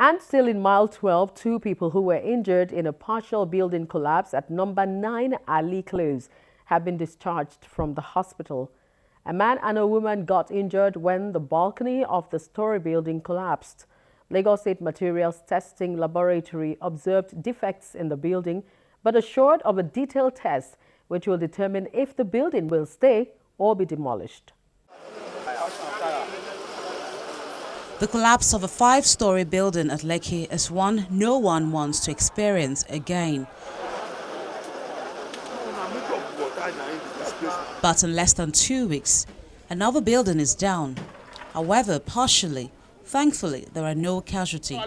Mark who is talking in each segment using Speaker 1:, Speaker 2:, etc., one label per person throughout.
Speaker 1: And still in mile 12, two people who were injured in a partial building collapse at number 9 Ali Close have been discharged from the hospital. A man and a woman got injured when the balcony of the story building collapsed. Lagos State Materials Testing Laboratory observed defects in the building, but assured of a detailed test which will determine if the building will stay or be demolished.
Speaker 2: The collapse of a 5-story building at Lekki is one no one wants to experience again. But in less than 2 weeks, another building is down. However, partially. Thankfully, there are no casualties.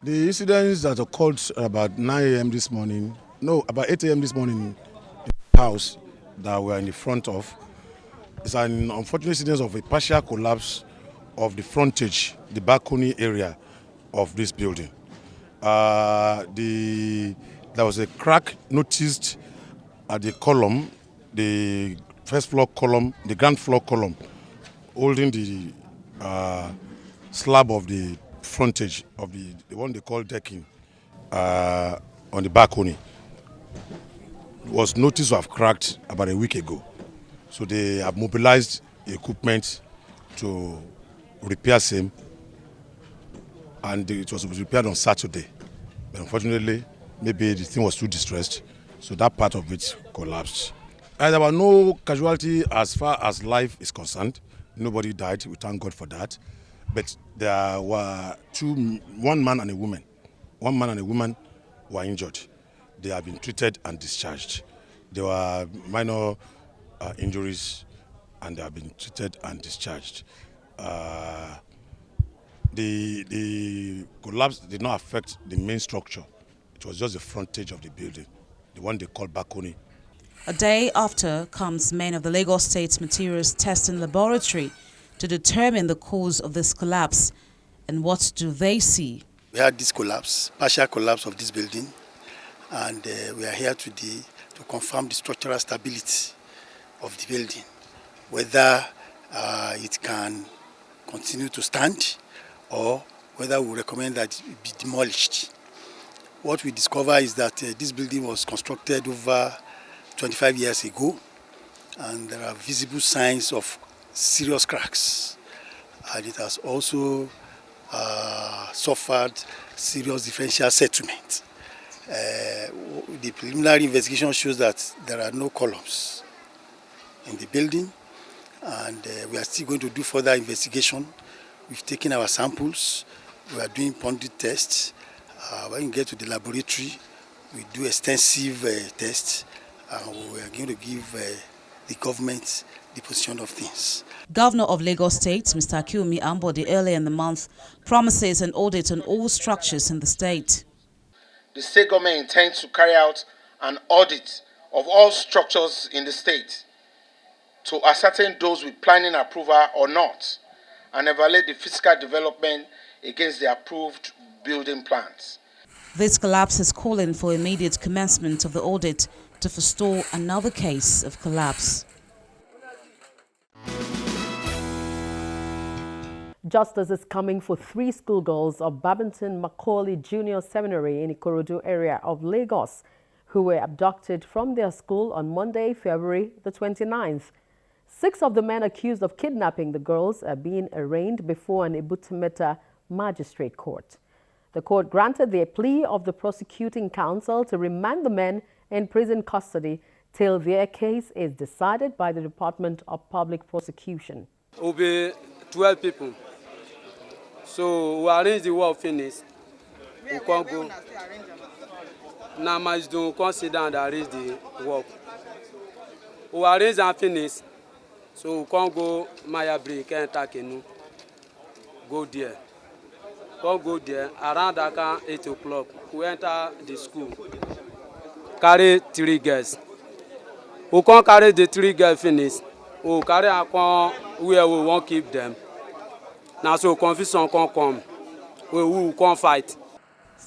Speaker 3: The incidents that occurred about 9 a.m. this morning, about 8 a.m. this morning, in the house that we're in the front of, is an unfortunate incident of a partial collapse of the frontage, the balcony area of this building. There was a crack noticed at the column, the first floor column, the ground floor column, holding the slab of the frontage of the one they call decking on the balcony. It was noticed to have cracked about a week ago. So they have mobilized equipment to repair same, and it was repaired on Saturday. But unfortunately, maybe the thing was too distressed, so that part of it collapsed. And there were no casualty as far as life is concerned. Nobody died. We thank God for that. But there were one man and a woman. One man and a woman were injured. They have been treated and discharged. There were minor injuries, and they have been treated and discharged. The collapse did not affect the main structure. It was just the frontage of the building, the one they call balcony.
Speaker 2: A day after comes men of the Lagos State Materials Testing Laboratory to determine the cause of this collapse. And what do they see?
Speaker 4: We had this collapse, partial collapse of this building, and we are here today to confirm the structural stability of the building, whether it can continue to stand or whether we recommend that it be demolished. What we discover is that this building was constructed over 25 years ago, and there are visible signs of serious cracks, and it has also suffered serious differential settlement. The preliminary investigation shows that there are no columns in the building, and we are still going to do further investigation. We've taken our samples, we are doing pondit tests. When we get to the laboratory, we do extensive tests, and we are going to give the government the position of things.
Speaker 2: Governor of Lagos State, Mr. Akiumi Ambode, earlier in the month, promises an audit on all structures in the state.
Speaker 5: The state government intends to carry out an audit of all structures in the state to ascertain those with planning approval or not, and evaluate the physical development against the approved building plans.
Speaker 2: This collapse is calling for immediate commencement of the audit to forestall another case of collapse.
Speaker 1: Justice is coming for 3 schoolgirls of Babington Macaulay Junior Seminary in Ikorodu area of Lagos who were abducted from their school on Monday, February the 29th. 6 of the men accused of kidnapping the girls are being arraigned before an Ibutimeta magistrate court. The court granted the plea of the prosecuting counsel to remand the men in prison custody till their case is decided by the Department of Public Prosecution.
Speaker 6: It will be 12 people. So we arrange the work finish. We can't go. Now my don't consider and arrange the work. We arrange and finish. So we can't go Maya break and Takenu. Go there. Can't go there. Around that 8 o'clock, we enter the school. Carry 3 girls. We can't carry the 3 girls finish. We carry a where we won't keep them. Now so confusion can come. We will can't fight.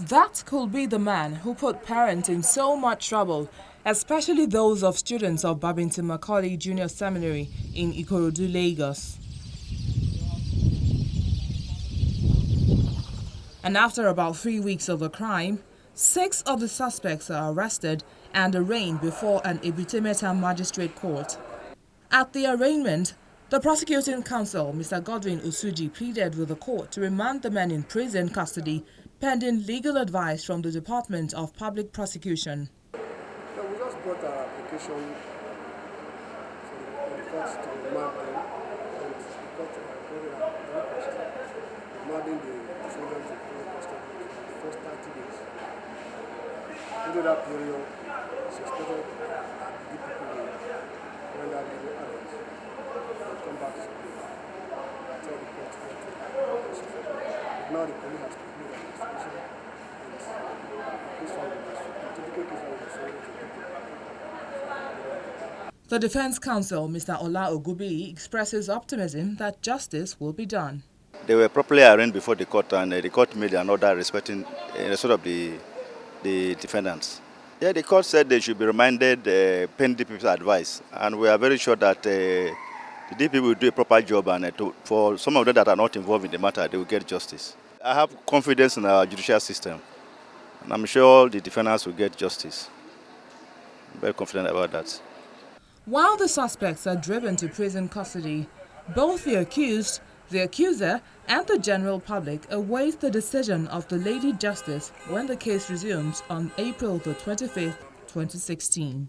Speaker 7: That could be the man who put parents in so much trouble, especially those of students of Babington Macaulay Junior Seminary in Ikorodu, Lagos. And after about 3 weeks of the crime, 6 of the suspects are arrested and arraigned before an Ebitemeta magistrate court. At the arraignment, the prosecuting counsel, Mr. Godwin Usuji, pleaded with the court to remand the men in prison custody pending legal advice from the Department of Public Prosecution.
Speaker 8: No, we just brought our application for the court to remand them, and the court remanding the defendants in prison custody for the first 30 days. Into that period, it's expected that the people will render legal advice and come back to tell the court what to do. But now the police has concluded the investigation, and this family is certificate is already forwarded to the people.
Speaker 7: The defense counsel, Mr. Ola Ogubi, expresses optimism that justice will be done.
Speaker 9: They were properly arraigned before the court, and the court made an order respecting sort of the defendants. Yeah, the court said they should be reminded pending people's advice, and we are very sure that the DP will do a proper job, and for some of them that are not involved in the matter, they will get justice. I have confidence in our judicial system, and I'm sure the defendants will get justice. I'm very confident about that.
Speaker 7: While the suspects are driven to prison custody, both the accused, the accuser, and the general public await the decision of the Lady Justice when the case resumes on April the 25th, 2016.